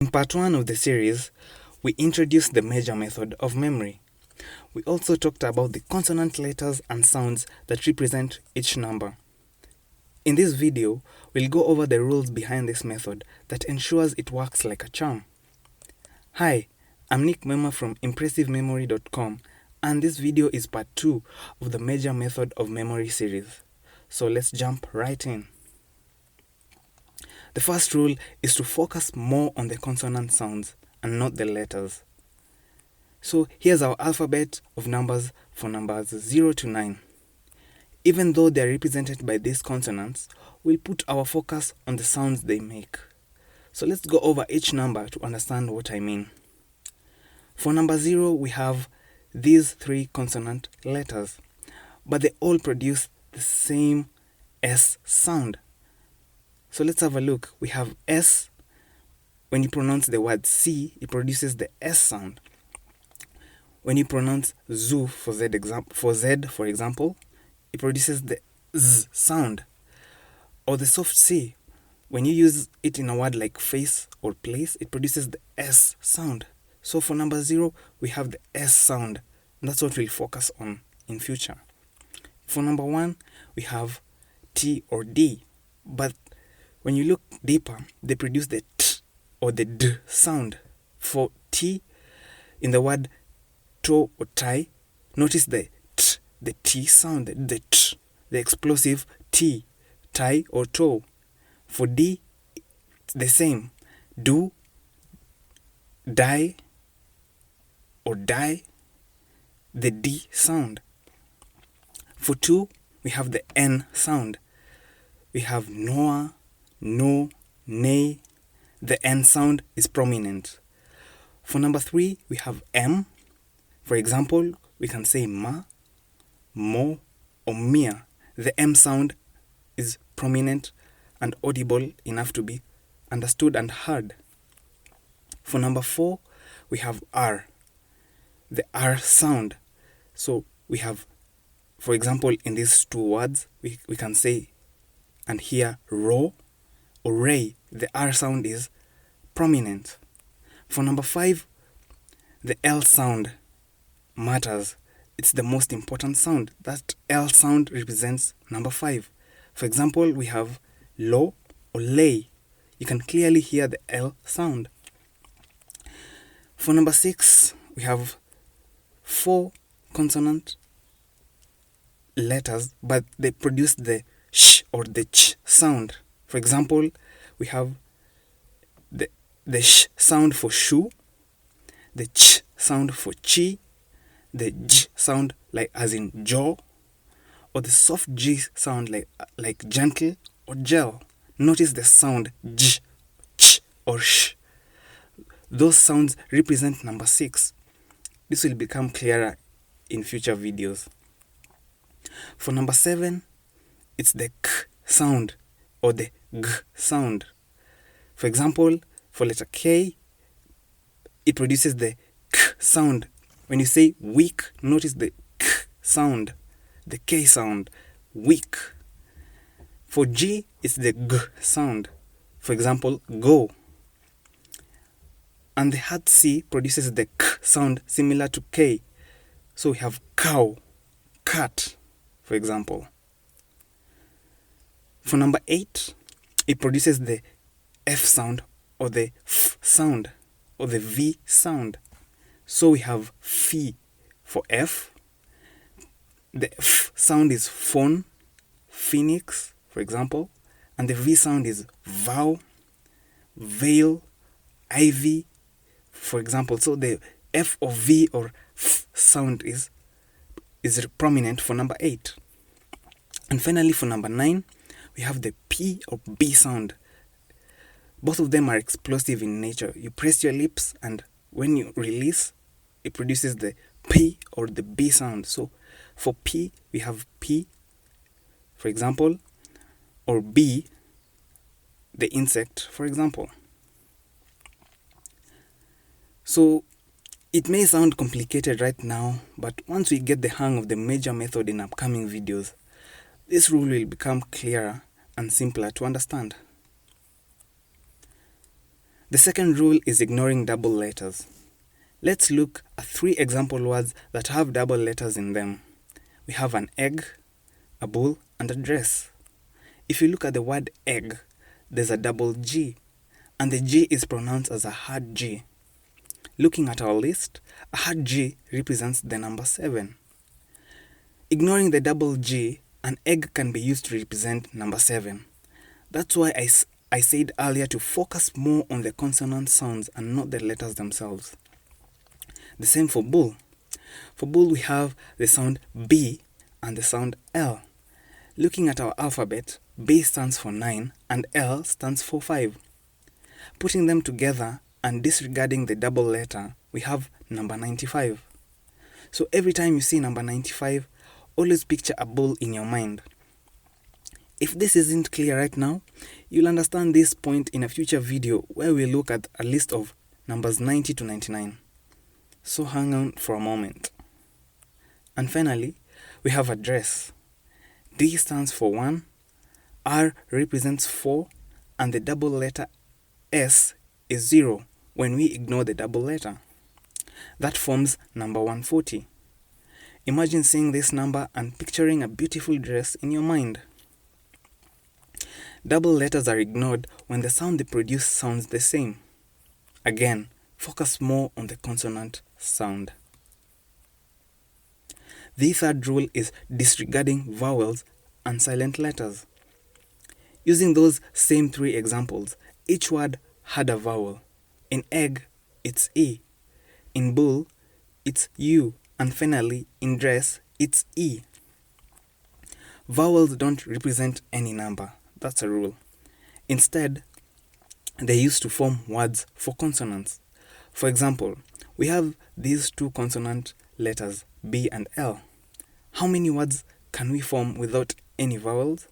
In part 1 of the series, we introduced the major method of memory. We also talked about the consonant letters and sounds that represent each number. In this video, we'll go over the rules behind this method that ensures it works like a charm. Hi, I'm Nick Mema from ImpressiveMemory.com, and this video is part 2 of the major method of memory series. So let's jump right in. The first rule is to focus more on the consonant sounds and not the letters. So here's our alphabet of numbers for numbers 0 to 9. Even though they are represented by these consonants, we'll put our focus on the sounds they make. So let's go over each number to understand what I mean. For number 0, we have these 3 consonant letters, but they all produce the same S sound. So let's have a look. We have S. When you pronounce the word C, it produces the S sound. When you pronounce Z for Z, for example, it produces the Z sound. Or the soft C, when you use it in a word like face or place, it produces the S sound. So for number 0, we have the S sound. And that's what we'll focus on in future. For number 1, we have T or D. But when you look deeper, they produce the T or the D sound. For T, in the word toe or tie, notice the T, the T sound, the T, the explosive T, tie or toe. For D, it's the same. Do, die, or die, the D sound. For 2, we have the N sound. We have Noah, no, nay. The N sound is prominent. For number 3, we have M. For example, we can say ma, mo, or mia. The M sound is prominent and audible enough to be understood and heard. For number 4, we have R. The R sound. So we have, for example, in these 2 words, we can say and hear ro or ray. The R sound is prominent. For number 5, the L sound matters. It's the most important sound. That L sound represents number 5. For example, we have lo or lay. You can clearly hear the L sound. For number 6, we have 4 consonant letters, but they produce the sh or the ch sound. For example, we have the sh sound for shoe, the ch sound for chi, the j sound like as in jaw, or the soft g sound like gentle or gel. Notice the sound j, ch, or sh. Those sounds represent number 6. This will become clearer in future videos. For number 7, it's the k sound or the g sound. For example, for letter K, it produces the k sound. When you say weak, notice the k sound, the K sound, weak. For G, it's the g sound. For example, go. And the hard C produces the k sound similar to K. So we have cow, cat, for example. For number 8, it produces the F sound or the F sound or the V sound. So we have phi for F. The F sound is phone, phoenix, for example. And the V sound is vow, veil, ivy, for example. So the F or V or F sound is prominent for number 8. And finally, for number 9, we have the P or B sound. Both of them are explosive in nature. You press your lips, and when you release, it produces the P or the B sound. So for P, we have P, for example, or B, the insect, for example. So it may sound complicated right now, but once we get the hang of the major method in upcoming videos, this rule will become clearer and simpler to understand. The second rule is ignoring double letters. Let's look at 3 example words that have double letters in them. We have an egg, a bull, and a dress. If you look at the word egg, there's a double G, and the G is pronounced as a hard G. Looking at our list, a hard G represents the number 7. Ignoring the double G, an egg can be used to represent number 7. That's why I said earlier to focus more on the consonant sounds and not the letters themselves. The same for bull. For bull, we have the sound B and the sound L. Looking at our alphabet, B stands for 9 and L stands for 5. Putting them together and disregarding the double letter, we have number 95. So every time you see number 95, always picture a bull in your mind. If this isn't clear right now, you'll understand this point in a future video where we look at a list of numbers 90 to 99. So hang on for a moment. And finally, we have a dress. D stands for 1, R represents 4, and the double letter S is 0 when we ignore the double letter. That forms number 140. Imagine seeing this number and picturing a beautiful dress in your mind. Double letters are ignored when the sound they produce sounds the same. Again, focus more on the consonant sound. The third rule is disregarding vowels and silent letters. Using those same 3 examples, each word had a vowel. In egg, it's E. In bull, it's U. And finally, in dress, it's E. Vowels don't represent any number. That's a rule. Instead, they used to form words for consonants. For example, we have these 2 consonant letters, B and L. How many words can we form without any vowels?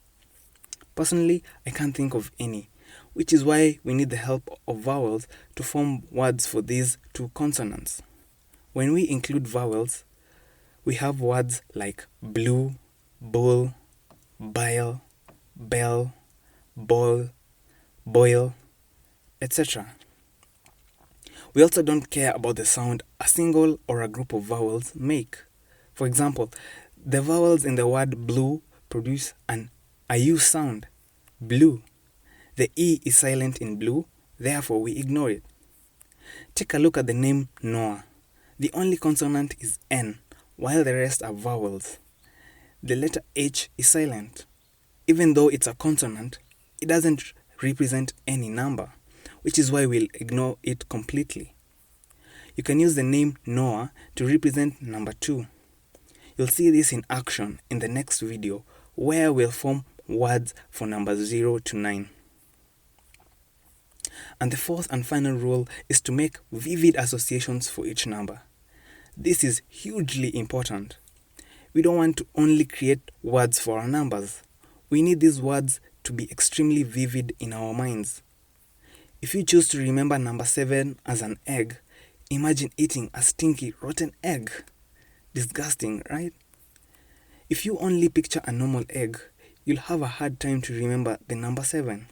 Personally, I can't think of any, which is why we need the help of vowels to form words for these 2 consonants. When we include vowels, we have words like blue, bull, bile, bell, ball, boil, etc. We also don't care about the sound a single or a group of vowels make. For example, the vowels in the word blue produce a U sound, blue. The E is silent in blue, therefore we ignore it. Take a look at the name Noah. The only consonant is N, while the rest are vowels. The letter H is silent. Even though it's a consonant, it doesn't represent any number, which is why we'll ignore it completely. You can use the name Noah to represent number 2. You'll see this in action in the next video, where we'll form words for numbers 0 to 9. And the fourth and final rule is to make vivid associations for each number. This is hugely important. We don't want to only create words for our numbers. We need these words to be extremely vivid in our minds. If you choose to remember number 7 as an egg, imagine eating a stinky, rotten egg. Disgusting, right? If you only picture a normal egg, you'll have a hard time to remember the number 7.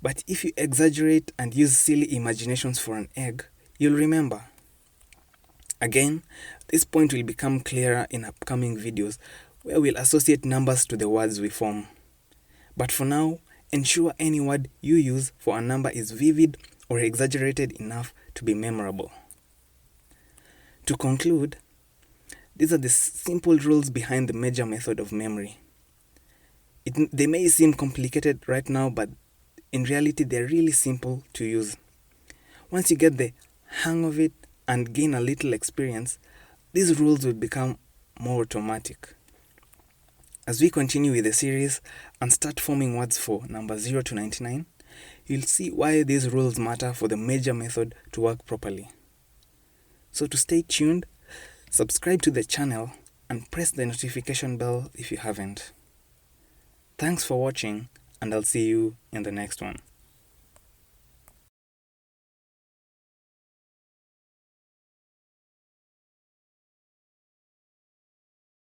But if you exaggerate and use silly imaginations for an egg, you'll remember. Again, this point will become clearer in upcoming videos where we'll associate numbers to the words we form. But for now, ensure any word you use for a number is vivid or exaggerated enough to be memorable. To conclude, these are the simple rules behind the major method of memory. They may seem complicated right now, but in reality, they're really simple to use. Once you get the hang of it and gain a little experience, these rules will become more automatic. As we continue with the series and start forming words for number 0 to 99, you'll see why these rules matter for the major method to work properly. So to stay tuned, subscribe to the channel and press the notification bell if you haven't. Thanks for watching, and I'll see you in the next one.